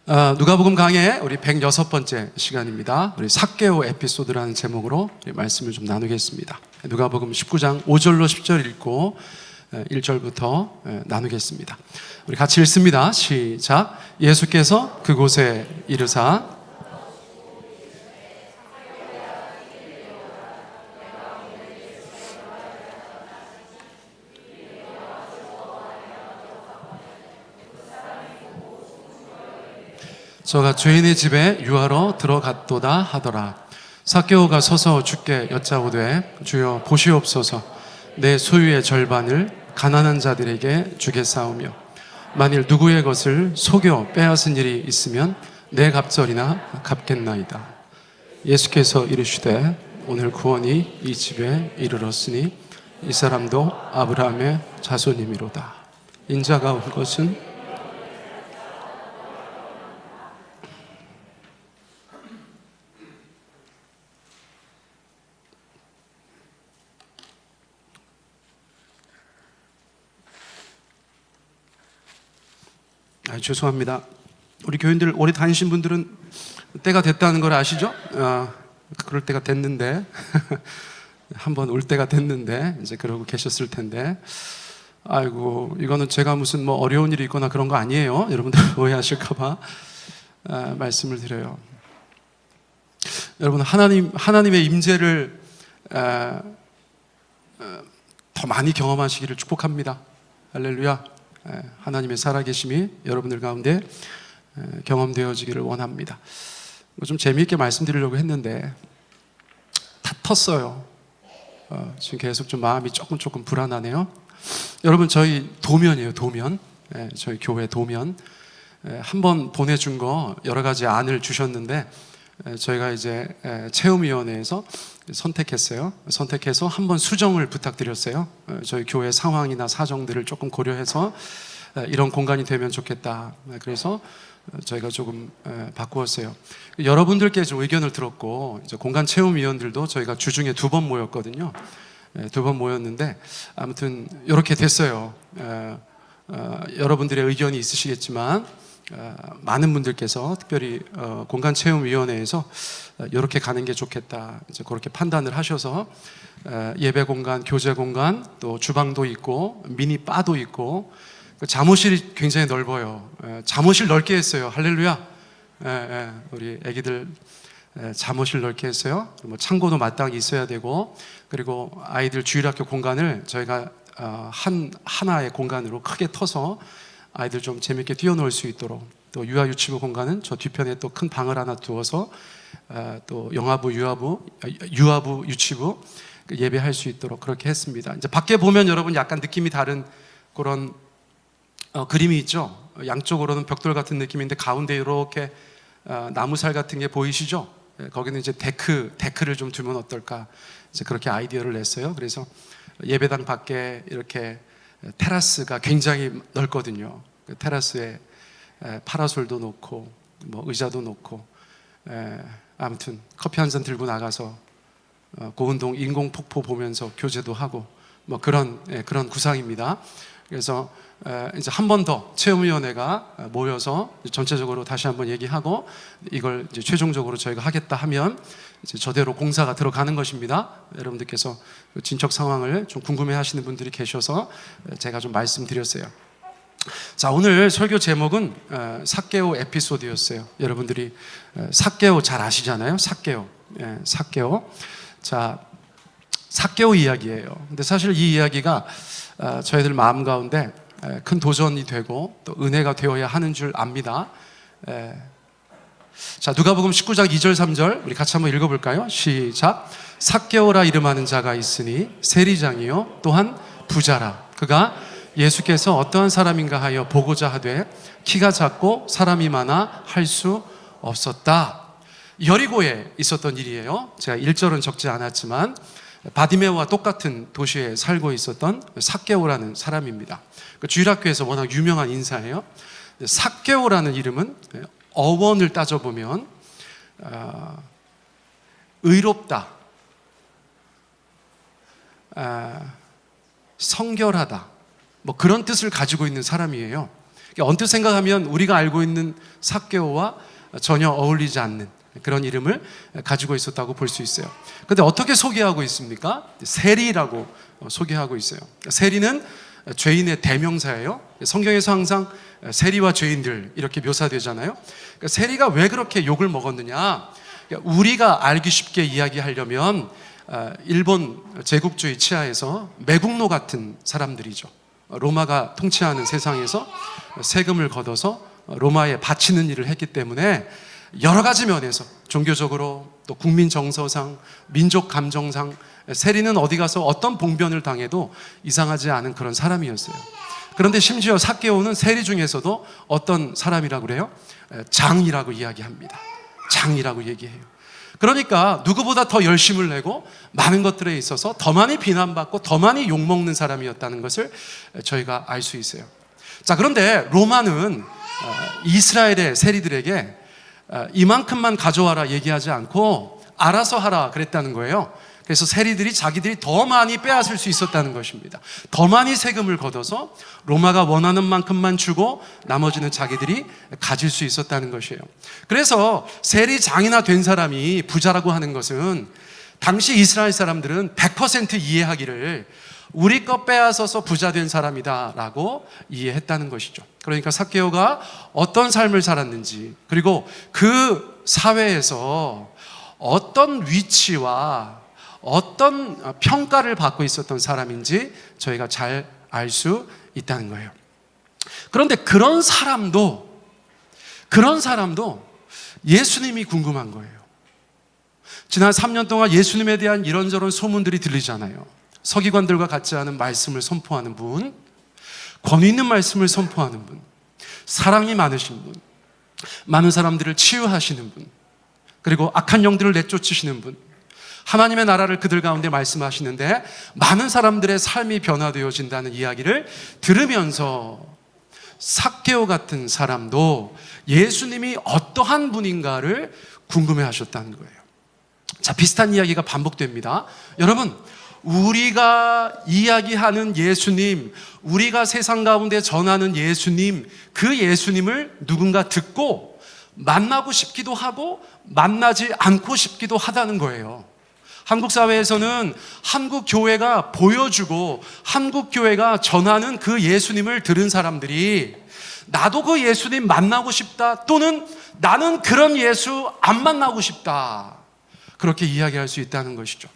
누가복음 강의 우리 106번째 시간입니다. 우리 삭개오 에피소드라는 제목으로 말씀을 좀 나누겠습니다. 누가복음 19장 5절로 10절 읽고 1절부터 나누겠습니다. 우리 같이 읽습니다. 시작. 예수께서 그곳에 이르사 저가 주인의 집에 유하러 들어갔도다 하더라. 삭개오가 서서 주께 여짜오되 주여 보시옵소서 내 소유의 절반을 가난한 자들에게 주겠사오며 만일 누구의 것을 속여 빼앗은 일이 있으면 내 갑절이나 갚겠나이다. 예수께서 이르시되 오늘 구원이 이 집에 이르렀으니 이 사람도 아브라함의 자손이미로다. 인자가 온 것은 죄송합니다. 우리 교인들 오래 다니신 분들은 때가 됐다는 걸 아시죠? 그럴 때가 됐는데 한번 올 때가 됐는데 이제 그러고 계셨을 텐데 아이고 이거는 제가 무슨 뭐 어려운 일이 있거나 그런 거 아니에요. 여러분들 오해하실까봐 말씀을 드려요. 여러분 하나님의 임재를 더 많이 경험하시기를 축복합니다. 할렐루야. 하나님의 살아계심이 여러분들 가운데 경험되어지기를 원합니다. 좀 재미있게 말씀드리려고 했는데 다 텄어요. 지금 계속 좀 마음이 조금 불안하네요. 여러분 저희 도면이에요. 도면. 저희 교회 도면. 한번 보내준 거 여러 가지 안을 주셨는데 저희가 이제 체험위원회에서 선택했어요. 선택해서 한번 수정을 부탁드렸어요. 저희 교회 상황이나 사정들을 조금 고려해서 이런 공간이 되면 좋겠다. 그래서 저희가 조금 바꾸었어요. 여러분들께 좀 의견을 들었고 이제 공간 체험위원들도 저희가 주중에 2번 모였거든요. 2번 모였는데 아무튼 이렇게 됐어요. 여러분들의 의견이 있으시겠지만 많은 분들께서 특별히 공간체험위원회에서 이렇게 가는 게 좋겠다 이제 그렇게 판단을 하셔서 예배 공간, 교제 공간, 또 주방도 있고 미니 바도 있고 잠옷실이 굉장히 넓어요. 잠옷실 넓게 했어요. 할렐루야. 우리 애기들 잠옷실 넓게 했어요. 뭐 창고도 마땅히 있어야 되고 그리고 아이들 주일학교 공간을 저희가 하나의 공간으로 크게 터서 아이들 좀 재밌게 뛰어놀 수 있도록 또 유아유치부 공간은 저 뒤편에 또 큰 방을 하나 두어서 또 영아부, 유아부, 유치부 예배할 수 있도록 그렇게 했습니다. 이제 밖에 보면 여러분 약간 느낌이 다른 그런 그림이 있죠. 양쪽으로는 벽돌 같은 느낌인데 가운데 이렇게 나무살 같은 게 보이시죠? 거기는 이제 데크를 좀 두면 어떨까? 이제 그렇게 아이디어를 냈어요. 그래서 예배당 밖에 이렇게 테라스가 굉장히 넓거든요. 그 테라스에 파라솔도 놓고 뭐 의자도 놓고 아무튼 커피 한 잔 들고 나가서 고운동 인공폭포 보면서 교제도 하고 뭐 그런 구상입니다. 그래서 이제 한 번 더 체험위원회가 모여서 전체적으로 다시 한번 얘기하고 이걸 이제 최종적으로 저희가 하겠다 하면 이제 저대로 공사가 들어가는 것입니다. 여러분들께서 진척 상황을 좀 궁금해하시는 분들이 계셔서 제가 좀 말씀드렸어요. 자, 오늘 설교 제목은 삭개오 에피소드였어요. 여러분들이 삭개오 잘 아시잖아요. 삭개오. 자, 삭개오 이야기예요. 근데 사실 이 이야기가 저희들 마음 가운데 큰 도전이 되고 또 은혜가 되어야 하는 줄 압니다. 자, 누가복음 19장 2절 3절 우리 같이 한번 읽어볼까요? 시작. 삭개오라 이름하는 자가 있으니 세리장이요 또한 부자라. 그가 예수께서 어떠한 사람인가 하여 보고자 하되 키가 작고 사람이 많아 할 수 없었다. 여리고에 있었던 일이에요. 제가 1절은 적지 않았지만 바디메오와 똑같은 도시에 살고 있었던 삭개오라는 사람입니다. 주일학교에서 워낙 유명한 인사예요. 삭개오라는 이름은 어원을 따져보면 의롭다, 성결하다 뭐 그런 뜻을 가지고 있는 사람이에요. 언뜻 생각하면 우리가 알고 있는 삭개오와 전혀 어울리지 않는 그런 이름을 가지고 있었다고 볼 수 있어요. 그런데 어떻게 소개하고 있습니까? 세리라고 소개하고 있어요. 세리는 죄인의 대명사예요. 성경에서 항상 세리와 죄인들 이렇게 묘사되잖아요. 세리가 왜 그렇게 욕을 먹었느냐? 우리가 알기 쉽게 이야기하려면 일본 제국주의 치하에서 매국노 같은 사람들이죠. 로마가 통치하는 세상에서 세금을 걷어서 로마에 바치는 일을 했기 때문에 여러 가지 면에서 종교적으로 또 국민 정서상, 민족 감정상 세리는 어디 가서 어떤 봉변을 당해도 이상하지 않은 그런 사람이었어요. 그런데 심지어 삭개오는 세리 중에서도 어떤 사람이라고 그래요? 장이라고 이야기합니다. 장이라고 얘기해요. 그러니까 누구보다 더 열심을 내고 많은 것들에 있어서 더 많이 비난받고 더 많이 욕먹는 사람이었다는 것을 저희가 알 수 있어요. 자, 그런데 로마는 이스라엘의 세리들에게 이만큼만 가져와라 얘기하지 않고 알아서 하라 그랬다는 거예요. 그래서 세리들이 자기들이 더 많이 빼앗을 수 있었다는 것입니다. 더 많이 세금을 걷어서 로마가 원하는 만큼만 주고 나머지는 자기들이 가질 수 있었다는 것이에요. 그래서 세리장이나 된 사람이 부자라고 하는 것은 당시 이스라엘 사람들은 100% 이해하기를 우리 것 빼앗아서 부자 된 사람이다 라고 이해했다는 것이죠. 그러니까 삭개오가 어떤 삶을 살았는지, 그리고 그 사회에서 어떤 위치와 어떤 평가를 받고 있었던 사람인지 저희가 잘 알 수 있다는 거예요. 그런데 그런 사람도 예수님이 궁금한 거예요. 지난 3년 동안 예수님에 대한 이런저런 소문들이 들리잖아요. 서기관들과 같지 않은 말씀을 선포하는 분, 권위 있는 말씀을 선포하는 분, 사랑이 많으신 분, 많은 사람들을 치유하시는 분, 그리고 악한 영들을 내쫓으시는 분, 하나님의 나라를 그들 가운데 말씀하시는데 많은 사람들의 삶이 변화되어진다는 이야기를 들으면서 삭개오 같은 사람도 예수님이 어떠한 분인가를 궁금해하셨다는 거예요. 자, 비슷한 이야기가 반복됩니다. 여러분, 우리가 이야기하는 예수님, 우리가 세상 가운데 전하는 예수님, 그 예수님을 누군가 듣고 만나고 싶기도 하고 만나지 않고 싶기도 하다는 거예요. 한국 사회에서는 한국 교회가 보여주고 한국 교회가 전하는 그 예수님을 들은 사람들이 나도 그 예수님 만나고 싶다, 또는 나는 그런 예수 안 만나고 싶다, 그렇게 이야기할 수 있다는 것이죠.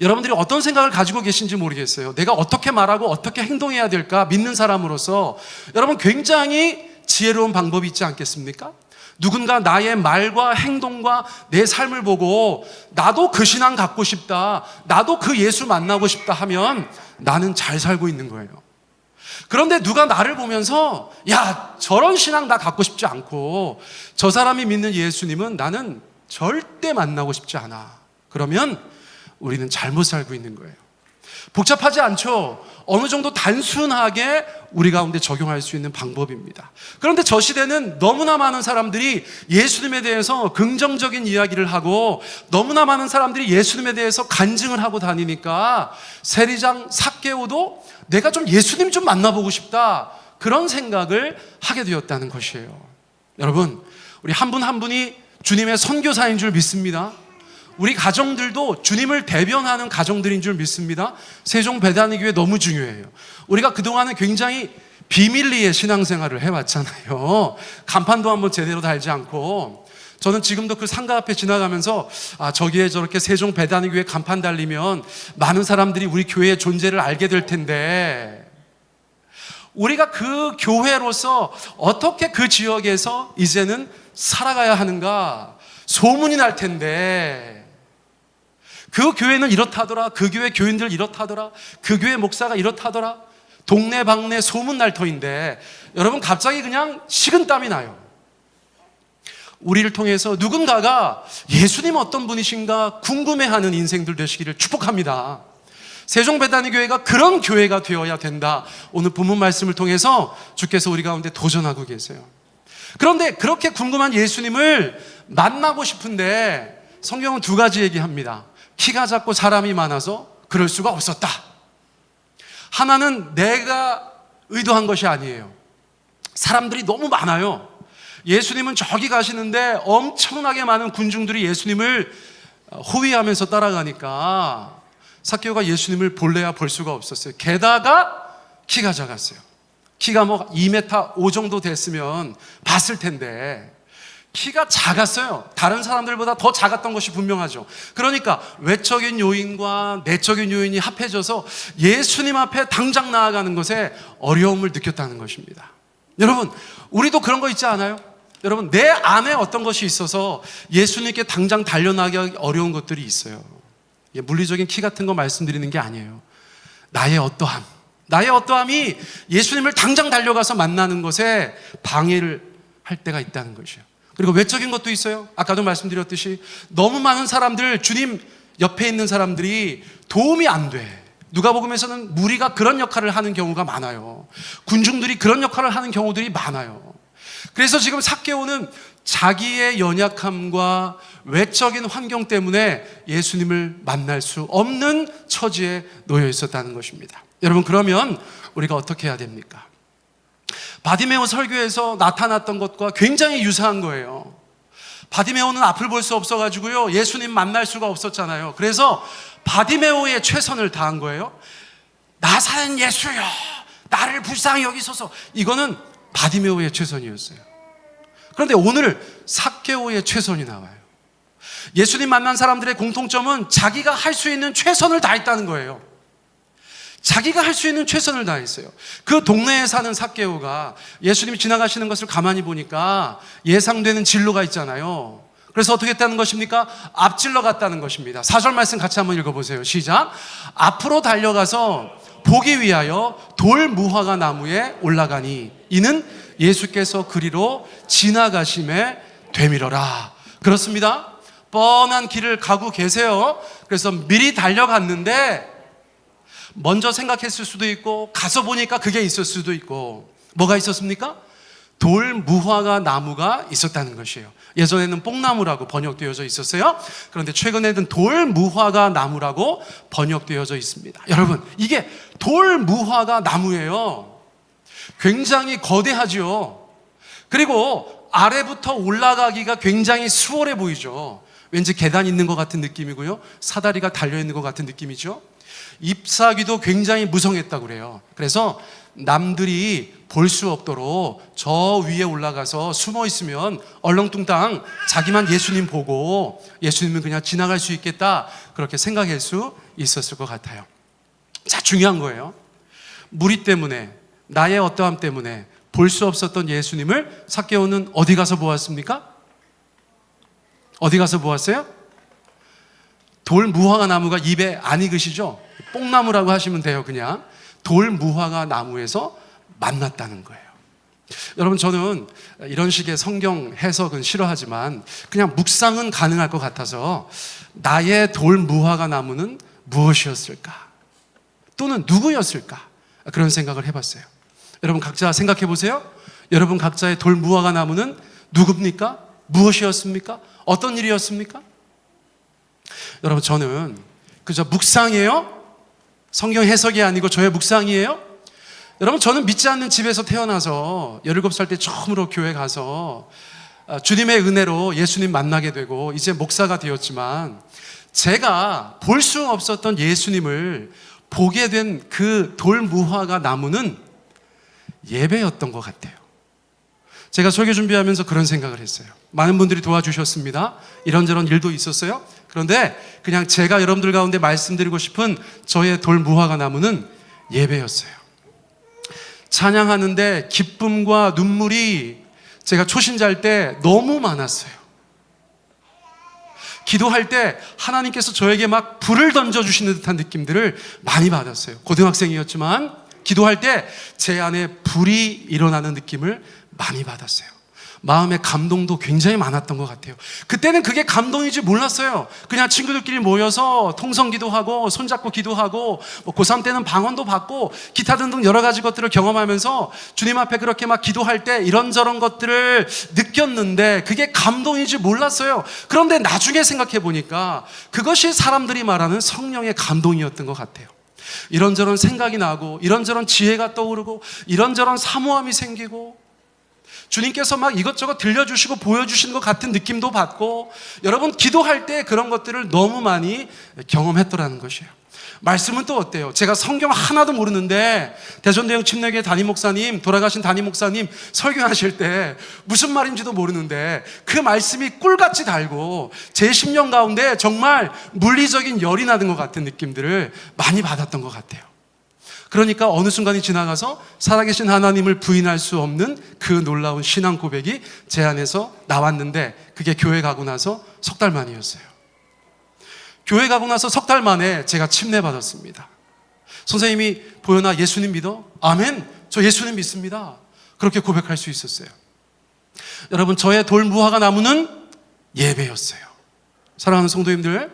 여러분들이 어떤 생각을 가지고 계신지 모르겠어요. 내가 어떻게 말하고 어떻게 행동해야 될까 믿는 사람으로서 여러분 굉장히 지혜로운 방법이 있지 않겠습니까? 누군가 나의 말과 행동과 내 삶을 보고 나도 그 신앙 갖고 싶다, 나도 그 예수 만나고 싶다 하면 나는 잘 살고 있는 거예요. 그런데 누가 나를 보면서 야, 저런 신앙 나 갖고 싶지 않고 저 사람이 믿는 예수님은 나는 절대 만나고 싶지 않아, 그러면 우리는 잘못 살고 있는 거예요. 복잡하지 않죠? 어느 정도 단순하게 우리 가운데 적용할 수 있는 방법입니다. 그런데 저 시대는 너무나 많은 사람들이 예수님에 대해서 긍정적인 이야기를 하고 너무나 많은 사람들이 예수님에 대해서 간증을 하고 다니니까 세리장 삭개오도 내가 좀 예수님 좀 만나보고 싶다, 그런 생각을 하게 되었다는 것이에요. 여러분, 우리 한 분 한 분이 주님의 선교사인 줄 믿습니다. 우리 가정들도 주님을 대변하는 가정들인 줄 믿습니다. 세종 배단위교회 너무 중요해요. 우리가 그동안은 굉장히 비밀리에 신앙생활을 해왔잖아요. 간판도 한번 제대로 달지 않고. 저는 지금도 그 상가 앞에 지나가면서 저기에 저렇게 세종 배단위교회 간판 달리면 많은 사람들이 우리 교회의 존재를 알게 될 텐데 우리가 그 교회로서 어떻게 그 지역에서 이제는 살아가야 하는가 소문이 날 텐데, 그 교회는 이렇다더라, 그 교회 교인들 이렇다더라, 그 교회 목사가 이렇다더라, 동네방네 소문 날 터인데 여러분 갑자기 그냥 식은땀이 나요. 우리를 통해서 누군가가 예수님 어떤 분이신가 궁금해하는 인생들 되시기를 축복합니다. 세종배단위교회가 그런 교회가 되어야 된다, 오늘 본문 말씀을 통해서 주께서 우리 가운데 도전하고 계세요. 그런데 그렇게 궁금한 예수님을 만나고 싶은데 성경은 두 가지 얘기합니다. 키가 작고 사람이 많아서 그럴 수가 없었다. 하나는 내가 의도한 것이 아니에요. 사람들이 너무 많아요. 예수님은 저기 가시는데 엄청나게 많은 군중들이 예수님을 호위하면서 따라가니까 삭개오가 예수님을 볼래야 볼 수가 없었어요. 게다가 키가 작았어요. 키가 뭐 2m 5 정도 됐으면 봤을 텐데 키가 작았어요. 다른 사람들보다 더 작았던 것이 분명하죠. 그러니까 외적인 요인과 내적인 요인이 합해져서 예수님 앞에 당장 나아가는 것에 어려움을 느꼈다는 것입니다. 여러분, 우리도 그런 거 있지 않아요? 여러분, 내 안에 어떤 것이 있어서 예수님께 당장 달려나가기 어려운 것들이 있어요. 물리적인 키 같은 거 말씀드리는 게 아니에요. 나의 어떠함이 예수님을 당장 달려가서 만나는 것에 방해를 할 때가 있다는 것이에요. 그리고 외적인 것도 있어요. 아까도 말씀드렸듯이 너무 많은 사람들, 주님 옆에 있는 사람들이 도움이 안 돼. 누가복음에서는 무리가 그런 역할을 하는 경우가 많아요. 군중들이 그런 역할을 하는 경우들이 많아요. 그래서 지금 삭개오는 자기의 연약함과 외적인 환경 때문에 예수님을 만날 수 없는 처지에 놓여 있었다는 것입니다. 여러분, 그러면 우리가 어떻게 해야 됩니까? 바디메오 설교에서 나타났던 것과 굉장히 유사한 거예요. 바디메오는 앞을 볼 수 없어가지고요, 예수님 만날 수가 없었잖아요. 그래서 바디메오의 최선을 다한 거예요. 나사렛 예수여, 나를 불쌍히 여기소서. 이거는 바디메오의 최선이었어요. 그런데 오늘 삭개오의 최선이 나와요. 예수님 만난 사람들의 공통점은 자기가 할 수 있는 최선을 다했다는 거예요. 자기가 할 수 있는 최선을 다했어요. 그 동네에 사는 삭개오가 예수님이 지나가시는 것을 가만히 보니까 예상되는 진로가 있잖아요. 그래서 어떻게 했다는 것입니까? 앞질러 갔다는 것입니다. 4절 말씀 같이 한번 읽어보세요. 시작. 앞으로 달려가서 보기 위하여 돌 무화과 나무에 올라가니 이는 예수께서 그리로 지나가심에 되밀어라. 그렇습니다. 뻔한 길을 가고 계세요. 그래서 미리 달려갔는데 먼저 생각했을 수도 있고 가서 보니까 그게 있을 수도 있고, 뭐가 있었습니까? 돌 무화과 나무가 있었다는 것이에요. 예전에는 뽕나무라고 번역되어져 있었어요. 그런데 최근에는 돌 무화과 나무라고 번역되어져 있습니다. 여러분, 이게 돌 무화과 나무예요. 굉장히 거대하죠. 그리고 아래부터 올라가기가 굉장히 수월해 보이죠. 왠지 계단 있는 것 같은 느낌이고요, 사다리가 달려있는 것 같은 느낌이죠. 잎사귀도 굉장히 무성했다고 그래요. 그래서 남들이 볼 수 없도록 저 위에 올라가서 숨어 있으면 얼렁뚱땅 자기만 예수님 보고 예수님은 그냥 지나갈 수 있겠다, 그렇게 생각할 수 있었을 것 같아요. 자, 중요한 거예요. 무리 때문에, 나의 어떠함 때문에 볼 수 없었던 예수님을 삭개오는 어디 가서 보았습니까? 어디 가서 보았어요? 돌 무화과 나무가 입에 안 익으시죠? 뽕나무라고 하시면 돼요. 그냥 돌 무화과 나무에서 만났다는 거예요. 여러분, 저는 이런 식의 성경 해석은 싫어하지만 그냥 묵상은 가능할 것 같아서 나의 돌 무화과 나무는 무엇이었을까? 또는 누구였을까? 그런 생각을 해봤어요. 여러분 각자 생각해 보세요. 여러분 각자의 돌 무화과 나무는 누굽니까? 무엇이었습니까? 어떤 일이었습니까? 여러분, 저는 그저 묵상이에요? 성경 해석이 아니고 저의 묵상이에요? 여러분, 저는 믿지 않는 집에서 태어나서 17살 때 처음으로 교회 가서 주님의 은혜로 예수님 만나게 되고 이제 목사가 되었지만, 제가 볼 수 없었던 예수님을 보게 된 그 돌 무화과 나무는 예배였던 것 같아요. 제가 설교 준비하면서 그런 생각을 했어요. 많은 분들이 도와주셨습니다. 이런저런 일도 있었어요. 그런데 그냥 제가 여러분들 가운데 말씀드리고 싶은 저의 돌 무화과 나무는 예배였어요. 찬양하는데 기쁨과 눈물이 제가 초신자일 때 너무 많았어요. 기도할 때 하나님께서 저에게 막 불을 던져주시는 듯한 느낌들을 많이 받았어요. 고등학생이었지만 기도할 때 제 안에 불이 일어나는 느낌을 많이 받았어요. 마음의 감동도 굉장히 많았던 것 같아요. 그때는 그게 감동인지 몰랐어요. 그냥 친구들끼리 모여서 통성기도 하고 손잡고 기도하고 고3 때는 방언도 받고 기타 등등 여러 가지 것들을 경험하면서 주님 앞에 그렇게 막 기도할 때 이런저런 것들을 느꼈는데 그게 감동인지 몰랐어요. 그런데 나중에 생각해 보니까 그것이 사람들이 말하는 성령의 감동이었던 것 같아요. 이런저런 생각이 나고 이런저런 지혜가 떠오르고 이런저런 사모함이 생기고 주님께서 막 이것저것 들려주시고 보여주시는 것 같은 느낌도 받고, 여러분 기도할 때 그런 것들을 너무 많이 경험했더라는 것이에요. 말씀은 또 어때요? 제가 성경 하나도 모르는데 대전대형 침례교회 담임 목사님, 돌아가신 담임 목사님 설교하실 때 무슨 말인지도 모르는데 그 말씀이 꿀같이 달고 제 심령 가운데 정말 물리적인 열이 나는 것 같은 느낌들을 많이 받았던 것 같아요. 그러니까 어느 순간이 지나가서 살아계신 하나님을 부인할 수 없는 그 놀라운 신앙 고백이 제 안에서 나왔는데, 그게 교회 가고 나서 석 달 만이었어요. 교회 가고 나서 석 달 만에 제가 침례받았습니다. 선생님이 보현아 예수님 믿어? 아멘, 저 예수님 믿습니다. 그렇게 고백할 수 있었어요. 여러분, 저의 돌무화과 나무는 예배였어요. 사랑하는 성도님들,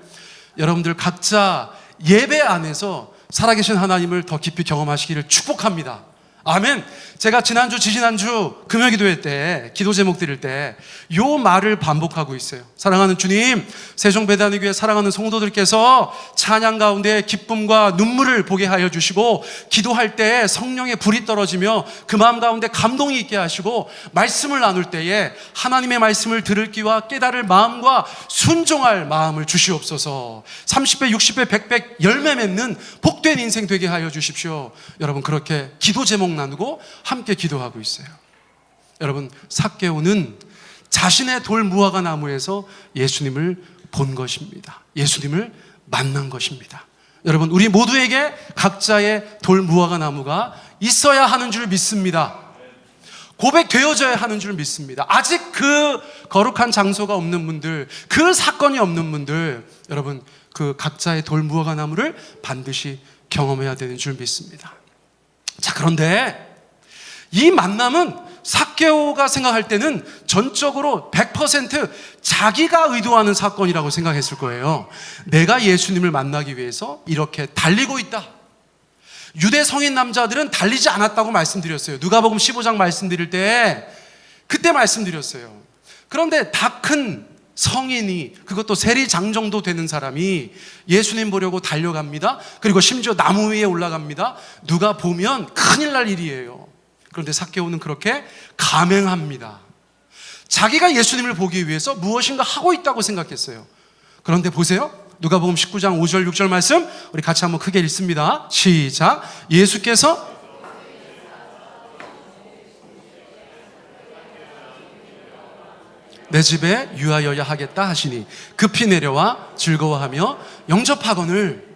여러분들 각자 예배 안에서 살아계신 하나님을 더 깊이 경험하시기를 축복합니다. 아멘. 제가 지난주, 지지난주 금요기도회 때 기도 제목 드릴 때 요 말을 반복하고 있어요. 사랑하는 주님, 세종배단위교회 사랑하는 성도들께서 찬양 가운데 기쁨과 눈물을 보게 하여 주시고, 기도할 때 성령의 불이 떨어지며 그 마음 가운데 감동이 있게 하시고, 말씀을 나눌 때에 하나님의 말씀을 들을 귀와 깨달을 마음과 순종할 마음을 주시옵소서. 30배, 60배, 100배 열매 맺는 복된 인생 되게 하여 주십시오. 여러분, 그렇게 기도 제목 나누고 함께 기도하고 있어요. 여러분, 삭개오는 자신의 돌무화과 나무에서 예수님을 본 것입니다. 예수님을 만난 것입니다. 여러분, 우리 모두에게 각자의 돌무화과 나무가 있어야 하는 줄 믿습니다. 고백되어져야 하는 줄 믿습니다. 아직 그 거룩한 장소가 없는 분들, 그 사건이 없는 분들, 여러분 그 각자의 돌무화과 나무를 반드시 경험해야 되는 줄 믿습니다. 자, 그런데 이 만남은 삭개오가 생각할 때는 전적으로 100% 자기가 의도하는 사건이라고 생각했을 거예요. 내가 예수님을 만나기 위해서 이렇게 달리고 있다. 유대 성인 남자들은 달리지 않았다고 말씀드렸어요. 누가복음 15장 말씀드릴 때 그때 말씀드렸어요. 그런데 다 큰 성인이, 그것도 세리장 정도 되는 사람이 예수님 보려고 달려갑니다. 그리고 심지어 나무 위에 올라갑니다. 누가 보면 큰일 날 일이에요. 그런데 삭개오는 그렇게 감행합니다. 자기가 예수님을 보기 위해서 무엇인가 하고 있다고 생각했어요. 그런데 보세요. 누가복음 19장 5절 6절 말씀 우리 같이 한번 크게 읽습니다. 시작. 예수께서 내 집에 유하여야 하겠다 하시니 급히 내려와 즐거워하며 영접하거늘.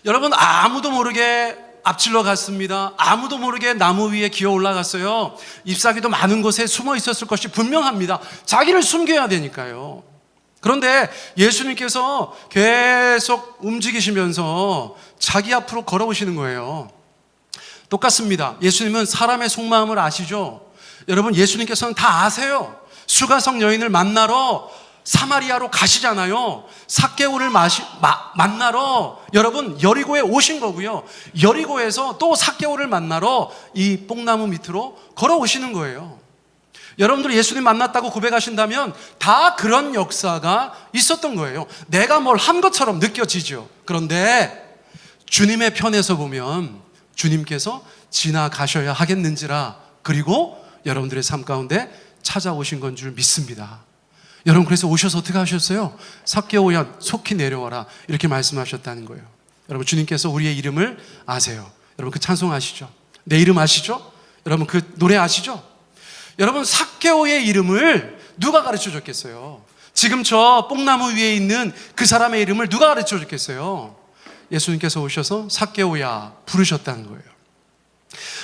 여러분, 아무도 모르게 앞질러 갔습니다. 아무도 모르게 나무 위에 기어 올라갔어요. 잎사귀도 많은 곳에 숨어 있었을 것이 분명합니다. 자기를 숨겨야 되니까요. 그런데 예수님께서 계속 움직이시면서 자기 앞으로 걸어오시는 거예요. 똑같습니다. 예수님은 사람의 속마음을 아시죠? 여러분, 예수님께서는 다 아세요. 수가성 여인을 만나러 사마리아로 가시잖아요. 삭개오를 만나러 여러분 여리고에 오신 거고요. 여리고에서 또 삭개오를 만나러 이 뽕나무 밑으로 걸어오시는 거예요. 여러분들 예수님 만났다고 고백하신다면 다 그런 역사가 있었던 거예요. 내가 뭘 한 것처럼 느껴지죠. 그런데 주님의 편에서 보면 주님께서 지나가셔야 하겠는지라, 그리고 여러분들의 삶 가운데 찾아오신 건 줄 믿습니다. 여러분, 그래서 오셔서 어떻게 하셨어요? 삭개오야 속히 내려와라, 이렇게 말씀하셨다는 거예요. 여러분, 주님께서 우리의 이름을 아세요. 여러분, 그 찬송 아시죠? 내 이름 아시죠? 여러분, 그 노래 아시죠? 여러분, 삭개오의 이름을 누가 가르쳐 줬겠어요? 지금 저 뽕나무 위에 있는 그 사람의 이름을 누가 가르쳐 줬겠어요? 예수님께서 오셔서 삭개오야 부르셨다는 거예요.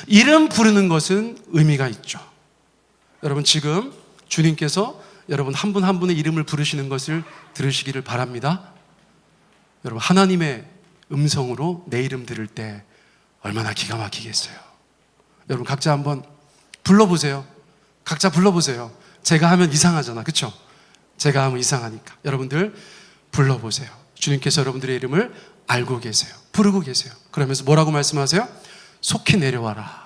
이름 부르는 것은 의미가 있죠. 여러분, 지금 주님께서 여러분 한 분 한 분의 이름을 부르시는 것을 들으시기를 바랍니다. 여러분, 하나님의 음성으로 내 이름 들을 때 얼마나 기가 막히겠어요. 여러분, 각자 한번 불러보세요. 각자 불러보세요. 제가 하면 이상하잖아, 그렇죠? 제가 하면 이상하니까 여러분들 불러보세요. 주님께서 여러분들의 이름을 알고 계세요. 부르고 계세요. 그러면서 뭐라고 말씀하세요? 속히 내려와라.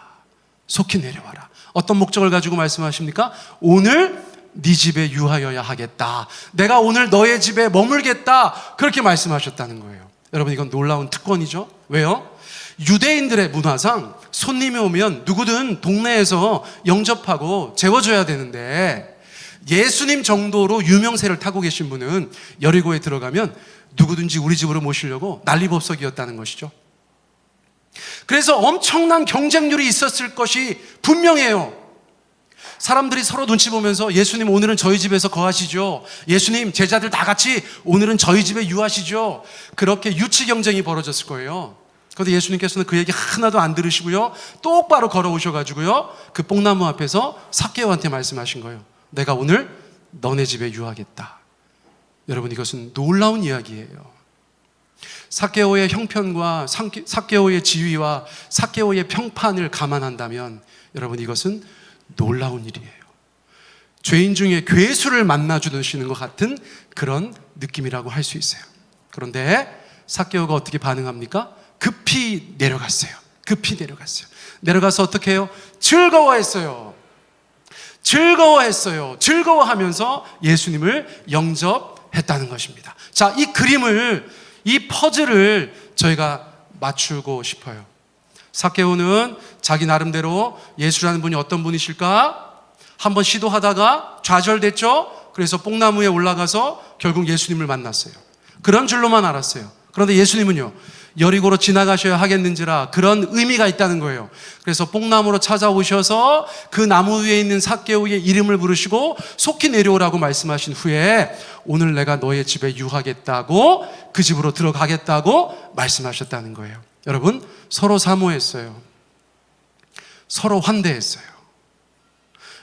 속히 내려와라. 어떤 목적을 가지고 말씀하십니까? 오늘 네 집에 유하여야 하겠다. 내가 오늘 너의 집에 머물겠다. 그렇게 말씀하셨다는 거예요. 여러분, 이건 놀라운 특권이죠. 왜요? 유대인들의 문화상 손님이 오면 누구든 동네에서 영접하고 재워줘야 되는데, 예수님 정도로 유명세를 타고 계신 분은 여리고에 들어가면 누구든지 우리 집으로 모시려고 난리법석이었다는 것이죠. 그래서 엄청난 경쟁률이 있었을 것이 분명해요. 사람들이 서로 눈치 보면서 예수님 오늘은 저희 집에서 거하시죠. 예수님 제자들 다 같이 오늘은 저희 집에 유하시죠. 그렇게 유치 경쟁이 벌어졌을 거예요. 그런데 예수님께서는 그 얘기 하나도 안 들으시고요, 똑바로 걸어오셔가지고요, 그 뽕나무 앞에서 삭개오한테 말씀하신 거예요. 내가 오늘 너네 집에 유하겠다. 여러분, 이것은 놀라운 이야기예요. 삭개오의 형편과 삭개오의 지위와 삭개오의 평판을 감안한다면 여러분, 이것은 놀라운 일이에요. 죄인 중에 괴수를 만나 주시는 것 같은 그런 느낌이라고 할 수 있어요. 그런데 삭개오가 어떻게 반응합니까? 급히 내려갔어요. 급히 내려갔어요. 내려가서 어떻게 해요? 즐거워했어요. 즐거워하면서 예수님을 영접했다는 것입니다. 자, 이 그림을, 이 퍼즐을 저희가 맞추고 싶어요. 삭개오는 자기 나름대로 예수라는 분이 어떤 분이실까 한번 시도하다가 좌절됐죠. 그래서 뽕나무에 올라가서 결국 예수님을 만났어요. 그런 줄로만 알았어요. 그런데 예수님은요, 여리고로 지나가셔야 하겠는지라 그런 의미가 있다는 거예요. 그래서 뽕나무로 찾아오셔서 그 나무 위에 있는 삭개오의 이름을 부르시고 속히 내려오라고 말씀하신 후에 오늘 내가 너의 집에 유하겠다고, 그 집으로 들어가겠다고 말씀하셨다는 거예요. 여러분, 서로 사모했어요. 서로 환대했어요.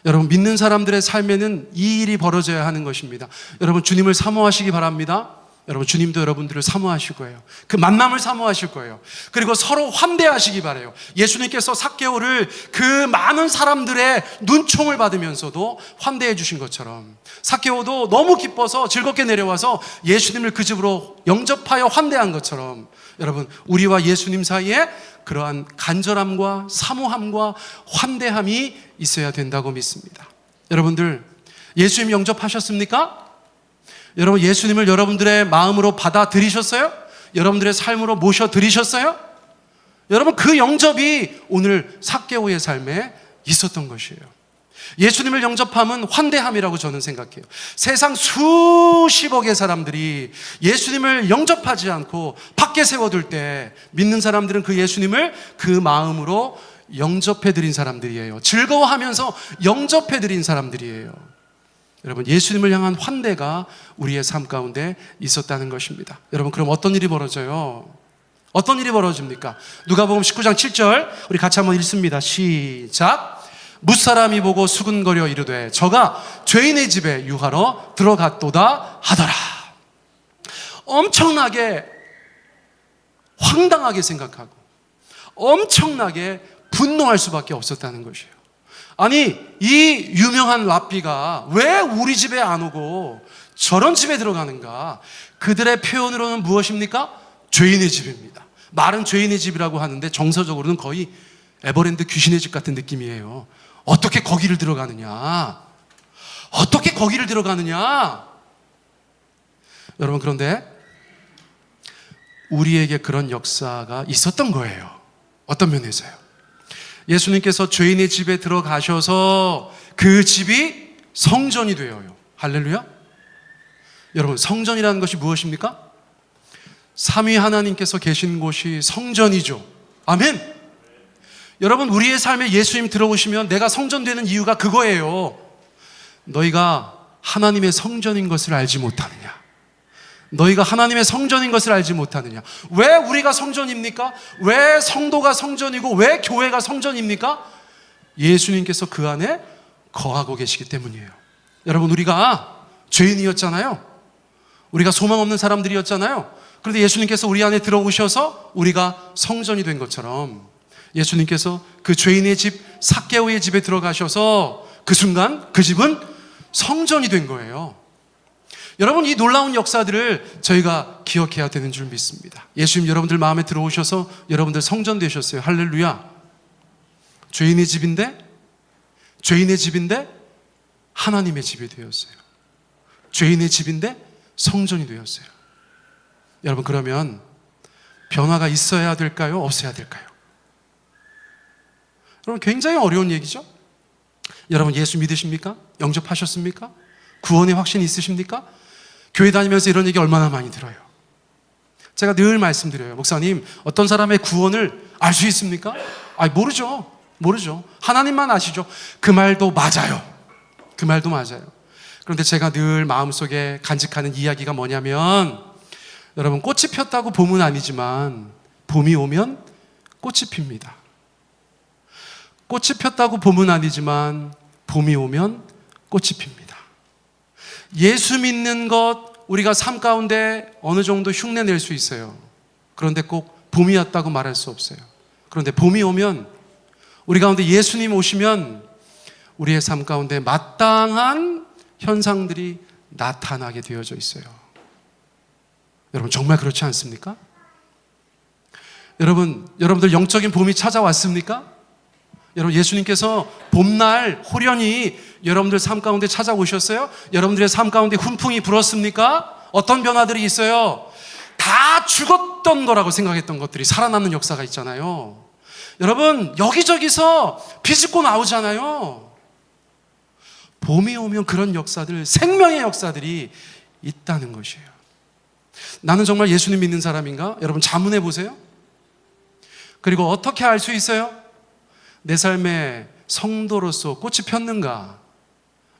여러분, 믿는 사람들의 삶에는 이 일이 벌어져야 하는 것입니다. 여러분, 주님을 사모하시기 바랍니다. 여러분, 주님도 여러분들을 사모하실 거예요. 그 만남을 사모하실 거예요. 그리고 서로 환대하시기 바라요. 예수님께서 삭개오를 그 많은 사람들의 눈총을 받으면서도 환대해 주신 것처럼 삭개오도 너무 기뻐서 즐겁게 내려와서 예수님을 그 집으로 영접하여 환대한 것처럼, 여러분, 우리와 예수님 사이에 그러한 간절함과 사모함과 환대함이 있어야 된다고 믿습니다. 여러분들, 예수님 영접하셨습니까? 여러분, 예수님을 여러분들의 마음으로 받아들이셨어요? 여러분들의 삶으로 모셔드리셨어요? 여러분, 그 영접이 오늘 삭개오의 삶에 있었던 것이에요. 예수님을 영접함은 환대함이라고 저는 생각해요. 세상 수십억의 사람들이 예수님을 영접하지 않고 밖에 세워둘 때 믿는 사람들은 그 예수님을 그 마음으로 영접해드린 사람들이에요. 즐거워하면서 영접해드린 사람들이에요. 여러분, 예수님을 향한 환대가 우리의 삶 가운데 있었다는 것입니다. 여러분, 그럼 어떤 일이 벌어져요? 어떤 일이 벌어집니까? 누가복음 19장 7절 우리 같이 한번 읽습니다. 시작. 뭇사람이 보고 수근거려 이르되 저가 죄인의 집에 유하러 들어갔도다 하더라. 엄청나게 황당하게 생각하고 엄청나게 분노할 수밖에 없었다는 것이에요. 아니, 이 유명한 랍비가 왜 우리 집에 안 오고 저런 집에 들어가는가? 그들의 표현으로는 무엇입니까? 죄인의 집입니다. 말은 죄인의 집이라고 하는데 정서적으로는 거의 에버랜드 귀신의 집 같은 느낌이에요. 어떻게 거기를 들어가느냐? 어떻게 거기를 들어가느냐? 여러분, 그런데 우리에게 그런 역사가 있었던 거예요. 어떤 면에서요? 예수님께서 죄인의 집에 들어가셔서 그 집이 성전이 되어요. 할렐루야. 여러분, 성전이라는 것이 무엇입니까? 삼위 하나님께서 계신 곳이 성전이죠. 아멘. 여러분, 우리의 삶에 예수님 들어오시면 내가 성전되는 이유가 그거예요. 너희가 하나님의 성전인 것을 알지 못하느냐? 너희가 하나님의 성전인 것을 알지 못하느냐? 왜 우리가 성전입니까? 왜 성도가 성전이고 왜 교회가 성전입니까? 예수님께서 그 안에 거하고 계시기 때문이에요. 여러분, 우리가 죄인이었잖아요. 우리가 소망 없는 사람들이었잖아요. 그런데 예수님께서 우리 안에 들어오셔서 우리가 성전이 된 것처럼 예수님께서 그 죄인의 집, 삭개오의 집에 들어가셔서 그 순간 그 집은 성전이 된 거예요. 여러분, 이 놀라운 역사들을 저희가 기억해야 되는 줄 믿습니다. 예수님 여러분들 마음에 들어오셔서 여러분들 성전 되셨어요. 할렐루야. 죄인의 집인데 하나님의 집이 되었어요. 죄인의 집인데 성전이 되었어요. 여러분, 그러면 변화가 있어야 될까요? 없어야 될까요? 여러분 굉장히 어려운 얘기죠. 여러분 예수 믿으십니까? 영접하셨습니까? 구원의 확신이 있으십니까? 교회 다니면서 이런 얘기 얼마나 많이 들어요. 제가 늘 말씀드려요. 목사님, 어떤 사람의 구원을 알 수 있습니까? 모르죠. 하나님만 아시죠. 그 말도 맞아요. 그 말도 맞아요. 그런데 제가 늘 마음속에 간직하는 이야기가 뭐냐면, 여러분 꽃이 폈다고 봄은 아니지만 봄이 오면 꽃이 핍니다. 꽃이 폈다고 봄은 아니지만 봄이 오면 꽃이 핍니다. 예수 믿는 것 우리가 삶 가운데 어느 정도 흉내 낼 수 있어요. 그런데 꼭 봄이 왔다고 말할 수 없어요. 그런데 봄이 오면, 우리 가운데 예수님 오시면 우리의 삶 가운데 마땅한 현상들이 나타나게 되어져 있어요. 여러분 정말 그렇지 않습니까? 여러분들 영적인 봄이 찾아왔습니까? 여러분 예수님께서 봄날 호련히 여러분들 삶 가운데 찾아오셨어요? 여러분들의 삶 가운데 훈풍이 불었습니까? 어떤 변화들이 있어요? 다 죽었던 거라고 생각했던 것들이 살아남는 역사가 있잖아요. 여러분 여기저기서 비집고 나오잖아요. 봄이 오면 그런 역사들, 생명의 역사들이 있다는 것이에요. 나는 정말 예수님 믿는 사람인가? 여러분 자문해 보세요. 그리고 어떻게 알 수 있어요? 내 삶에 성도로서 꽃이 폈는가?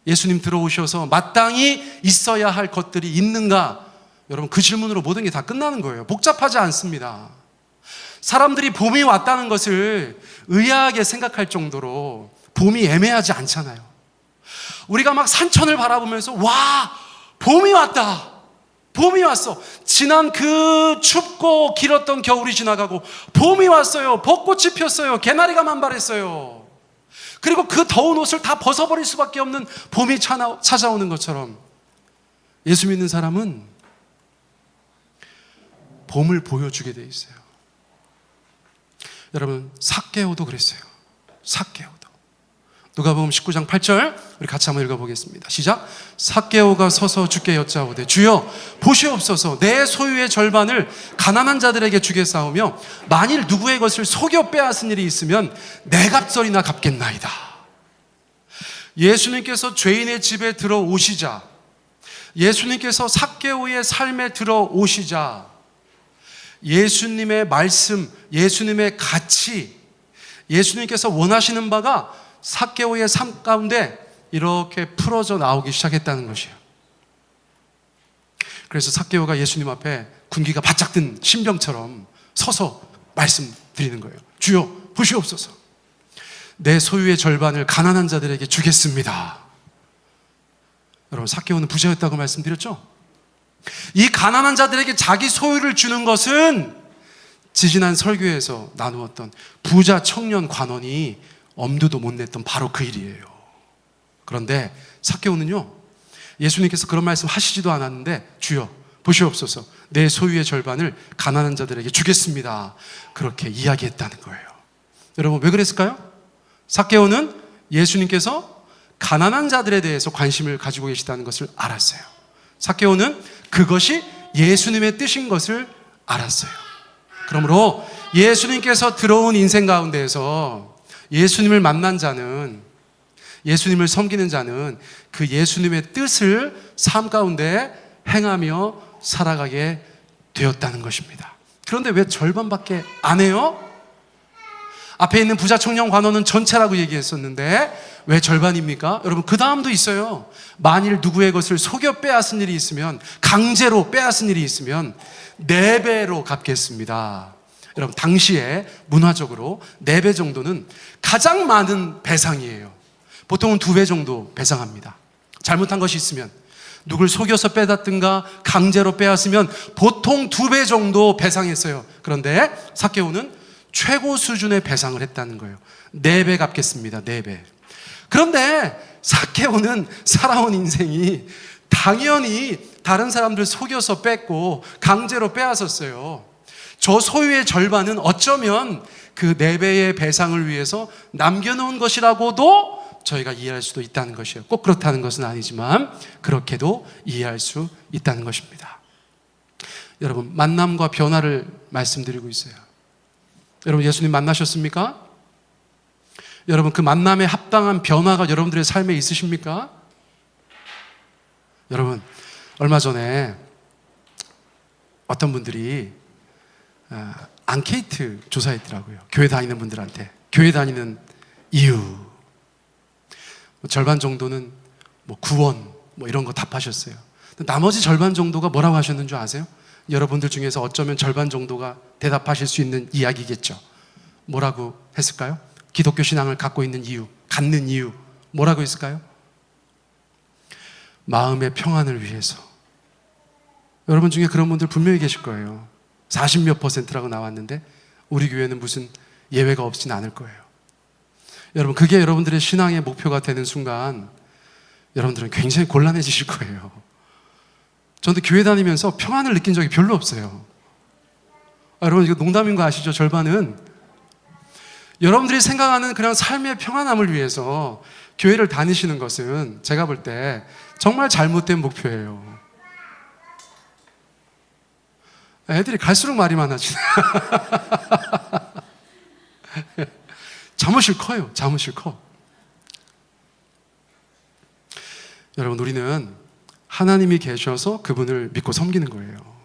예수님 들어오셔서 마땅히 있어야 할 것들이 있는가? 여러분 그 질문으로 모든 게 다 끝나는 거예요. 복잡하지 않습니다. 사람들이 봄이 왔다는 것을 의아하게 생각할 정도로 봄이 애매하지 않잖아요. 우리가 막 산천을 바라보면서 와, 봄이 왔다. 봄이 왔어. 지난 그 춥고 길었던 겨울이 지나가고 봄이 왔어요. 벚꽃이 폈어요. 개나리가 만발했어요. 그리고 그 더운 옷을 다 벗어버릴 수밖에 없는 봄이 찾아오는 것처럼 예수 믿는 사람은 봄을 보여주게 돼 있어요. 여러분 삭개오도 그랬어요. 삭개오도. 누가복음 19장 8절 우리 같이 한번 읽어보겠습니다. 시작. 삭개오가 서서 주께 여짜오되 주여 보시옵소서, 내 소유의 절반을 가난한 자들에게 주겠사오며 만일 누구의 것을 속여 빼앗은 일이 있으면 내 값절이나 갚겠나이다. 예수님께서 죄인의 집에 들어오시자, 예수님께서 삭개오의 삶에 들어오시자, 예수님의 말씀, 예수님의 가치, 예수님께서 원하시는 바가 삭개오의 삶 가운데 이렇게 풀어져 나오기 시작했다는 것이에요. 그래서 삭개오가 예수님 앞에 군기가 바짝 든 신병처럼 서서 말씀드리는 거예요. 주여 보시옵소서, 내 소유의 절반을 가난한 자들에게 주겠습니다. 여러분 삭개오는 부자였다고 말씀드렸죠? 이 가난한 자들에게 자기 소유를 주는 것은 지지난 설교에서 나누었던 부자 청년 관원이 엄두도 못 냈던 바로 그 일이에요. 그런데 삭개오는요, 예수님께서 그런 말씀 하시지도 않았는데 주여 보시옵소서, 내 소유의 절반을 가난한 자들에게 주겠습니다, 그렇게 이야기했다는 거예요. 여러분 왜 그랬을까요? 삭개오는 예수님께서 가난한 자들에 대해서 관심을 가지고 계시다는 것을 알았어요. 삭개오는 그것이 예수님의 뜻인 것을 알았어요. 그러므로 예수님께서 들어온 인생 가운데에서 예수님을 만난 자는, 예수님을 섬기는 자는 그 예수님의 뜻을 삶 가운데 행하며 살아가게 되었다는 것입니다. 그런데 왜 절반밖에 안 해요? 앞에 있는 부자 청년 관원은 전체라고 얘기했었는데 왜 절반입니까? 여러분 그 다음도 있어요. 만일 누구의 것을 속여 빼앗은 일이 있으면, 강제로 빼앗은 일이 있으면 4배로 갚겠습니다. 여러분 당시에 문화적으로 4배 정도는 가장 많은 배상이에요. 보통은 2배 정도 배상합니다. 잘못한 것이 있으면, 누굴 속여서 빼앗든가 강제로 빼앗으면 보통 2배 정도 배상했어요. 그런데 삭개오는 최고 수준의 배상을 했다는 거예요. 4배 갚겠습니다. 4배. 그런데 삭개오는 살아온 인생이 당연히 다른 사람들 속여서 뺐고 강제로 빼앗았어요. 저 소유의 절반은 어쩌면 그 4배의 배상을 위해서 남겨놓은 것이라고도 저희가 이해할 수도 있다는 것이에요. 꼭 그렇다는 것은 아니지만 그렇게도 이해할 수 있다는 것입니다. 여러분 만남과 변화를 말씀드리고 있어요. 여러분 예수님 만나셨습니까? 여러분, 그 만남에 합당한 변화가 여러분들의 삶에 있으십니까? 여러분, 얼마 전에 어떤 분들이 앙케이트 조사했더라고요. 교회 다니는 분들한테. 교회 다니는 이유. 절반 정도는 구원 이런 거 답하셨어요. 나머지 절반 정도가 뭐라고 하셨는 줄 아세요? 여러분들 중에서 어쩌면 절반 정도가 대답하실 수 있는 이야기겠죠. 뭐라고 했을까요? 기독교 신앙을 갖고 있는 이유, 갖는 이유 뭐라고 했을까요? 마음의 평안을 위해서. 여러분 중에 그런 분들 분명히 계실 거예요. 40몇 %라고 나왔는데 우리 교회는 무슨 예외가 없진 않을 거예요. 여러분, 그게 여러분들의 신앙의 목표가 되는 순간 여러분들은 굉장히 곤란해지실 거예요. 저도 교회 다니면서 평안을 느낀 적이 별로 없어요. 여러분, 이거 농담인 거 아시죠? 절반은 여러분들이 생각하는 그냥 삶의 평안함을 위해서 교회를 다니시는 것은 제가 볼 때 정말 잘못된 목표예요. 애들이 갈수록 말이 많아지네. 자무실 커요. 자무실 커. 여러분, 우리는 하나님이 계셔서 그분을 믿고 섬기는 거예요.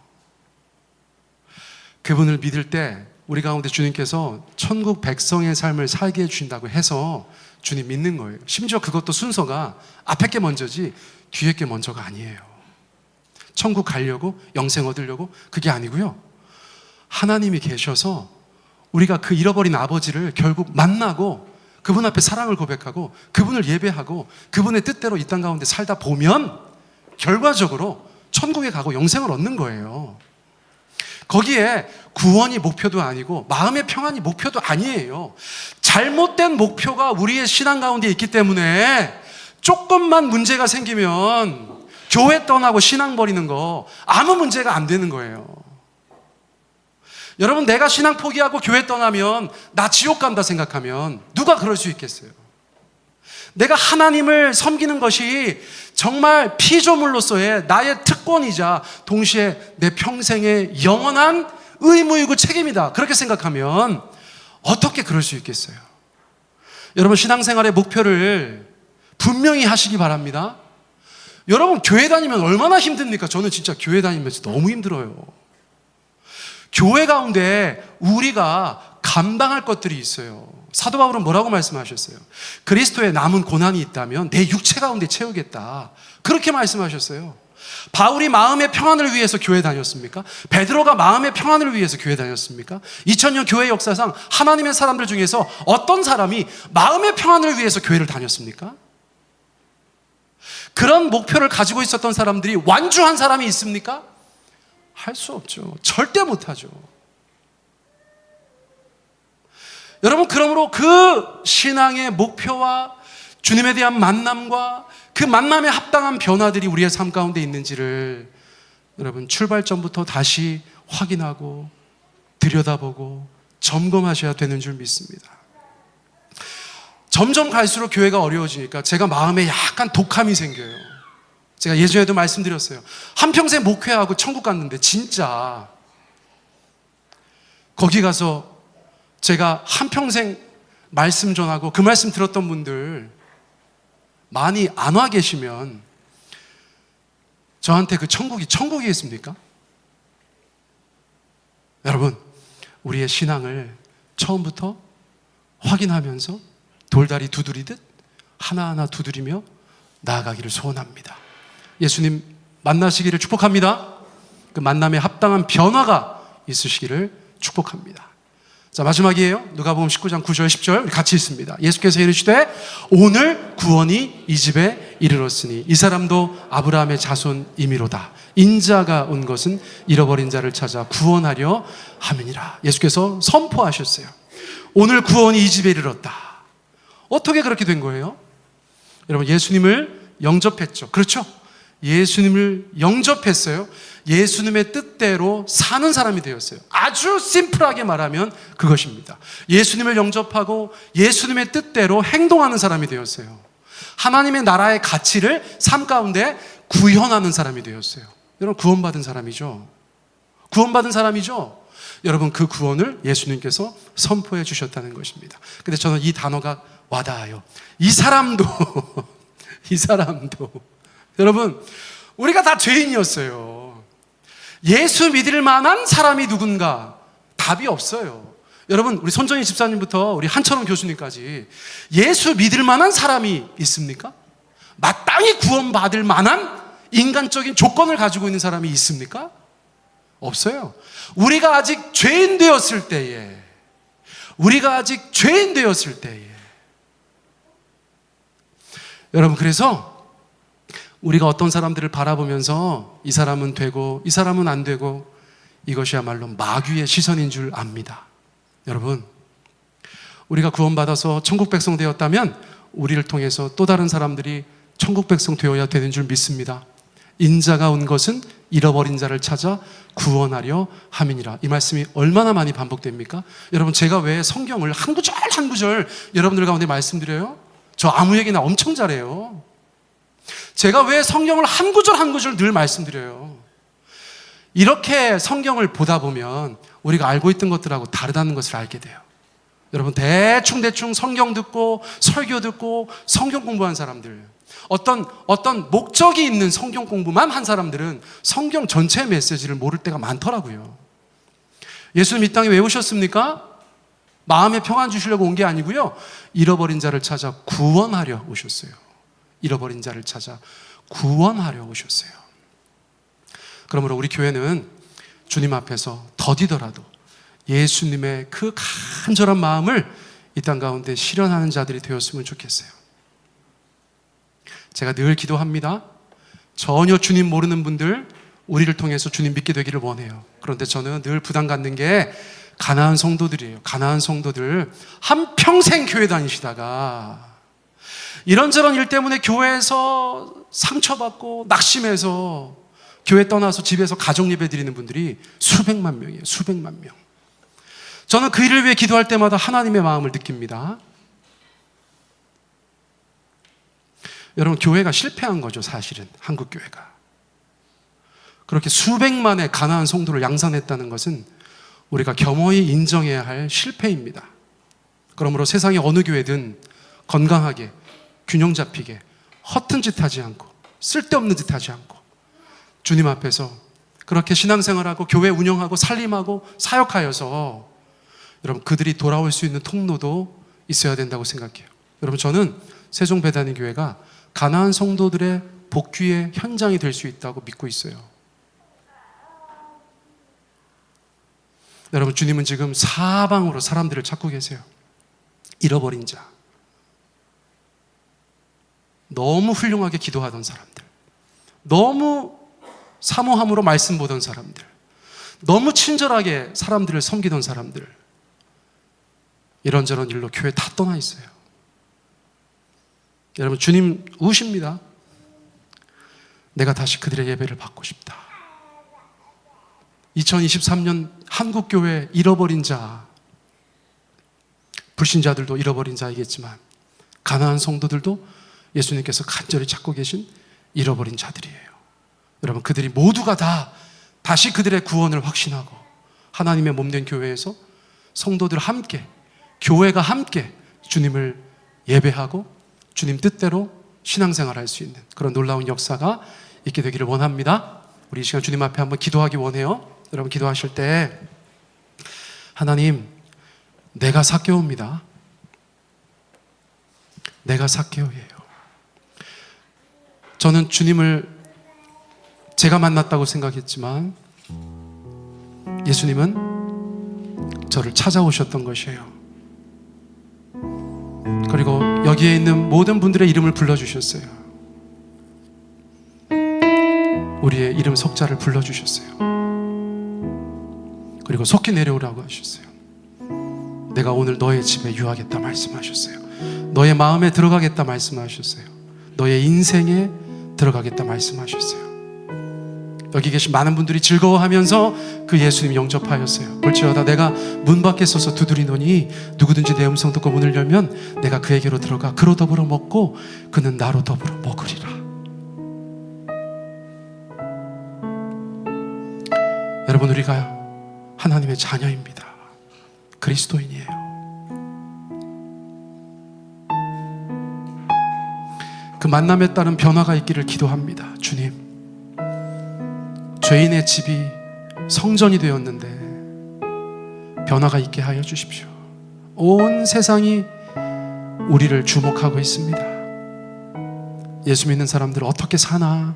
그분을 믿을 때 우리 가운데 주님께서 천국 백성의 삶을 살게 해주신다고 해서 주님 믿는 거예요. 심지어 그것도 순서가 앞에 게 먼저지 뒤에 게 먼저가 아니에요. 천국 가려고, 영생 얻으려고, 그게 아니고요. 하나님이 계셔서 우리가 그 잃어버린 아버지를 결국 만나고 그분 앞에 사랑을 고백하고 그분을 예배하고 그분의 뜻대로 이 땅 가운데 살다 보면 결과적으로 천국에 가고 영생을 얻는 거예요. 거기에 구원이 목표도 아니고 마음의 평안이 목표도 아니에요. 잘못된 목표가 우리의 신앙 가운데 있기 때문에 조금만 문제가 생기면 교회 떠나고 신앙 버리는 거 아무 문제가 안 되는 거예요. 여러분, 내가 신앙 포기하고 교회 떠나면 나 지옥 간다 생각하면 누가 그럴 수 있겠어요? 내가 하나님을 섬기는 것이 정말 피조물로서의 나의 특권이자 동시에 내 평생의 영원한 의무이고 책임이다, 그렇게 생각하면 어떻게 그럴 수 있겠어요? 여러분, 신앙생활의 목표를 분명히 하시기 바랍니다. 여러분, 교회 다니면 얼마나 힘듭니까? 저는 진짜 교회 다니면서 너무 힘들어요. 교회 가운데 우리가 감당할 것들이 있어요. 사도 바울은 뭐라고 말씀하셨어요? 그리스도의 남은 고난이 있다면 내 육체 가운데 채우겠다, 그렇게 말씀하셨어요. 바울이 마음의 평안을 위해서 교회 다녔습니까? 베드로가 마음의 평안을 위해서 교회 다녔습니까? 2000년 교회 역사상 하나님의 사람들 중에서 어떤 사람이 마음의 평안을 위해서 교회를 다녔습니까? 그런 목표를 가지고 있었던 사람들이 완주한 사람이 있습니까? 할 수 없죠. 절대 못하죠. 여러분, 그러므로 그 신앙의 목표와 주님에 대한 만남과 그 만남에 합당한 변화들이 우리의 삶 가운데 있는지를 여러분, 출발점부터 다시 확인하고 들여다보고 점검하셔야 되는 줄 믿습니다. 점점 갈수록 교회가 어려워지니까 제가 마음에 약간 독함이 생겨요. 제가 예전에도 말씀드렸어요. 한평생 목회하고 천국 갔는데 진짜 거기 가서 제가 한평생 말씀 전하고 그 말씀 들었던 분들 많이 안 와 계시면 저한테 그 천국이 천국이겠습니까? 여러분, 우리의 신앙을 처음부터 확인하면서 돌다리 두드리듯 하나하나 두드리며 나아가기를 소원합니다. 예수님 만나시기를 축복합니다. 그 만남에 합당한 변화가 있으시기를 축복합니다. 자, 마지막이에요. 누가복음 19장 9절 10절 우리 같이 읽습니다. 예수께서 이르시되 오늘 구원이 이 집에 이르렀으니 이 사람도 아브라함의 자손이미로다. 인자가 온 것은 잃어버린 자를 찾아 구원하려 함이니라. 예수께서 선포하셨어요. 오늘 구원이 이 집에 이르렀다. 어떻게 그렇게 된 거예요? 여러분, 예수님을 영접했죠. 그렇죠? 예수님을 영접했어요. 예수님의 뜻대로 사는 사람이 되었어요. 아주 심플하게 말하면 그것입니다. 예수님을 영접하고 예수님의 뜻대로 행동하는 사람이 되었어요. 하나님의 나라의 가치를 삶 가운데 구현하는 사람이 되었어요. 여러분, 구원받은 사람이죠. 구원받은 사람이죠. 여러분, 그 구원을 예수님께서 선포해 주셨다는 것입니다. 근데 저는 이 단어가 와닿아요. 이 사람도 이 사람도 여러분, 우리가 다 죄인이었어요. 예수 믿을 만한 사람이 누군가? 답이 없어요. 여러분, 우리 손정희 집사님부터 우리 한철원 교수님까지 예수 믿을 만한 사람이 있습니까? 마땅히 구원받을 만한 인간적인 조건을 가지고 있는 사람이 있습니까? 없어요. 우리가 아직 죄인 되었을 때에, 여러분, 그래서 우리가 어떤 사람들을 바라보면서 이 사람은 되고 이 사람은 안 되고, 이것이야말로 마귀의 시선인 줄 압니다. 여러분, 우리가 구원받아서 천국 백성 되었다면 우리를 통해서 또 다른 사람들이 천국 백성 되어야 되는 줄 믿습니다. 인자가 온 것은 잃어버린 자를 찾아 구원하려 함이니라. 이 말씀이 얼마나 많이 반복됩니까? 여러분, 제가 왜 성경을 한 구절 한 구절 여러분들 가운데 말씀드려요? 저 아무 얘기나 엄청 잘해요. 제가 왜 성경을 한 구절 한 구절 늘 말씀드려요? 이렇게 성경을 보다 보면 우리가 알고 있던 것들하고 다르다는 것을 알게 돼요. 여러분, 대충 성경 듣고 설교 듣고 성경 공부한 사람들, 어떤 목적이 있는 성경 공부만 한 사람들은 성경 전체 메시지를 모를 때가 많더라고요. 예수님 이 땅에 왜 오셨습니까? 마음의 평안 주시려고 온 게 아니고요, 잃어버린 자를 찾아 구원하려 오셨어요. 잃어버린 자를 찾아 구원하려 오셨어요. 그러므로 우리 교회는 주님 앞에서 더디더라도 예수님의 그 간절한 마음을 이 땅 가운데 실현하는 자들이 되었으면 좋겠어요. 제가 늘 기도합니다. 전혀 주님 모르는 분들, 우리를 통해서 주님 믿게 되기를 원해요. 그런데 저는 늘 부담 갖는 게 가나안 성도들이에요. 가나안 성도들, 한평생 교회 다니시다가 이런저런 일 때문에 교회에서 상처받고 낙심해서 교회 떠나서 집에서 가정 예배 드리는 분들이 수백만 명이에요. 수백만 명. 저는 그 일을 위해 기도할 때마다 하나님의 마음을 느낍니다. 여러분, 교회가 실패한 거죠, 사실은. 한국 교회가 그렇게 수백만의 가나안 성도를 양산했다는 것은 우리가 겸허히 인정해야 할 실패입니다. 그러므로 세상의 어느 교회든 건강하게, 균형 잡히게, 허튼 짓 하지 않고 쓸데없는 짓 하지 않고 주님 앞에서 그렇게 신앙생활하고 교회 운영하고 살림하고 사역하여서 여러분, 그들이 돌아올 수 있는 통로도 있어야 된다고 생각해요. 여러분, 저는 세종배단위교회가 가나안 성도들의 복귀의 현장이 될 수 있다고 믿고 있어요. 여러분, 주님은 지금 사방으로 사람들을 찾고 계세요. 잃어버린 자, 너무 훌륭하게 기도하던 사람들, 너무 사모함으로 말씀 보던 사람들, 너무 친절하게 사람들을 섬기던 사람들, 이런저런 일로 교회 다 떠나 있어요. 여러분, 주님 우십니다. 내가 다시 그들의 예배를 받고 싶다. 2023년 한국교회 잃어버린 자, 불신자들도 잃어버린 자이겠지만 가나안 성도들도 예수님께서 간절히 찾고 계신 잃어버린 자들이에요. 여러분, 그들이 모두가 다 다시 그들의 구원을 확신하고 하나님의 몸된 교회에서 성도들 함께, 교회가 함께 주님을 예배하고 주님 뜻대로 신앙생활할 수 있는 그런 놀라운 역사가 있게 되기를 원합니다. 우리 이 시간 주님 앞에 한번 기도하기 원해요. 여러분, 기도하실 때 하나님, 내가 삭개오입니다. 내가 삭개오예요. 저는 주님을 제가 만났다고 생각했지만 예수님은 저를 찾아오셨던 것이에요. 그리고 여기에 있는 모든 분들의 이름을 불러주셨어요. 우리의 이름 석자를 불러주셨어요. 그리고 속히 내려오라고 하셨어요. 내가 오늘 너의 집에 유하겠다 말씀하셨어요. 너의 마음에 들어가겠다 말씀하셨어요. 너의 인생에 들어가겠다 말씀하셨어요. 여기 계신 많은 분들이 즐거워하면서 그 예수님 영접하였어요. 볼지어다 내가 문 밖에 서서 두드리노니 누구든지 내 음성 듣고 문을 열면 내가 그에게로 들어가 그로 더불어 먹고 그는 나로 더불어 먹으리라. 여러분, 우리가 하나님의 자녀입니다. 그리스도인이에요. 그 만남에 따른 변화가 있기를 기도합니다. 주님, 죄인의 집이 성전이 되었는데 변화가 있게 하여 주십시오. 온 세상이 우리를 주목하고 있습니다. 예수 믿는 사람들은 어떻게 사나?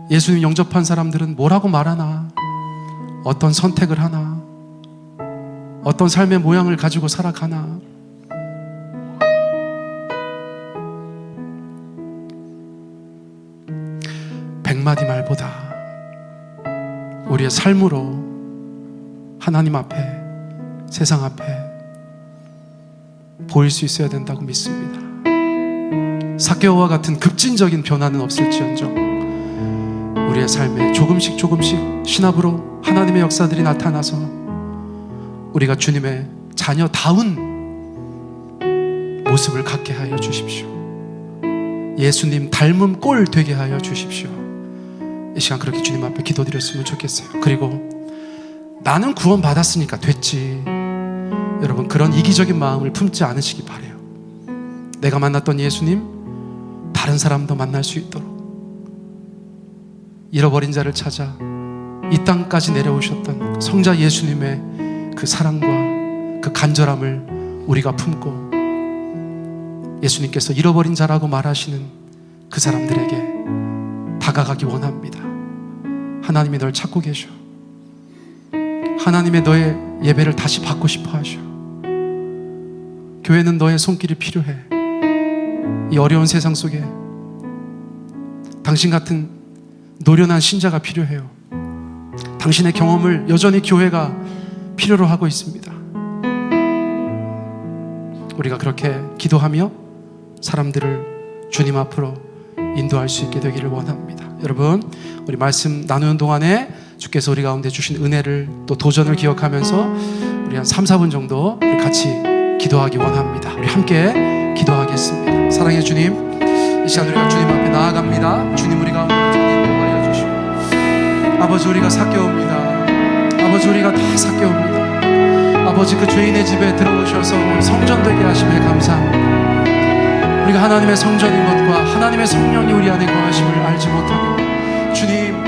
예수님 영접한 사람들은 뭐라고 말하나? 어떤 선택을 하나? 어떤 삶의 모양을 가지고 살아가나? 백마디 말보다 우리의 삶으로 하나님 앞에, 세상 앞에 보일 수 있어야 된다고 믿습니다. 삭개오와 같은 급진적인 변화는 없을지언정 우리의 삶에 조금씩 신압으로 하나님의 역사들이 나타나서 우리가 주님의 자녀다운 모습을 갖게 하여 주십시오. 예수님 닮은 꼴 되게 하여 주십시오. 이 시간 그렇게 주님 앞에 기도드렸으면 좋겠어요. 그리고 나는 구원 받았으니까 됐지, 여러분 그런 이기적인 마음을 품지 않으시기 바라요. 내가 만났던 예수님 다른 사람도 만날 수 있도록 잃어버린 자를 찾아 이 땅까지 내려오셨던 성자 예수님의 그 사랑과 그 간절함을 우리가 품고 예수님께서 잃어버린 자라고 말하시는 그 사람들에게 다가가기 원합니다. 하나님이 널 찾고 계셔. 하나님의 너의 예배를 다시 받고 싶어 하셔. 교회는 너의 손길이 필요해. 이 어려운 세상 속에 당신 같은 노련한 신자가 필요해요. 당신의 경험을 여전히 교회가 필요로 하고 있습니다. 우리가 그렇게 기도하며 사람들을 주님 앞으로 인도할 수 있게 되기를 원합니다. 여러분, 우리 말씀 나누는 동안에 주께서 우리 가운데 주신 은혜를 또 도전을 기억하면서 우리 한 3, 4분 정도 우리 같이 기도하기 원합니다. 우리 함께 기도하겠습니다. 사랑의 주님, 이 시간 우리가 주님 앞에 나아갑니다. 주님, 우리 가운데 인도하여 주시고, 아버지 우리가 삭개옵니다. 아버지 우리가 다 삭개옵니다. 아버지 그 죄인의 집에 들어오셔서 성전되게 하심에 감사합니다. 우리가 하나님의 성전인 것과 하나님의 성령이 우리 안에 거하심을 알지 못하고 주님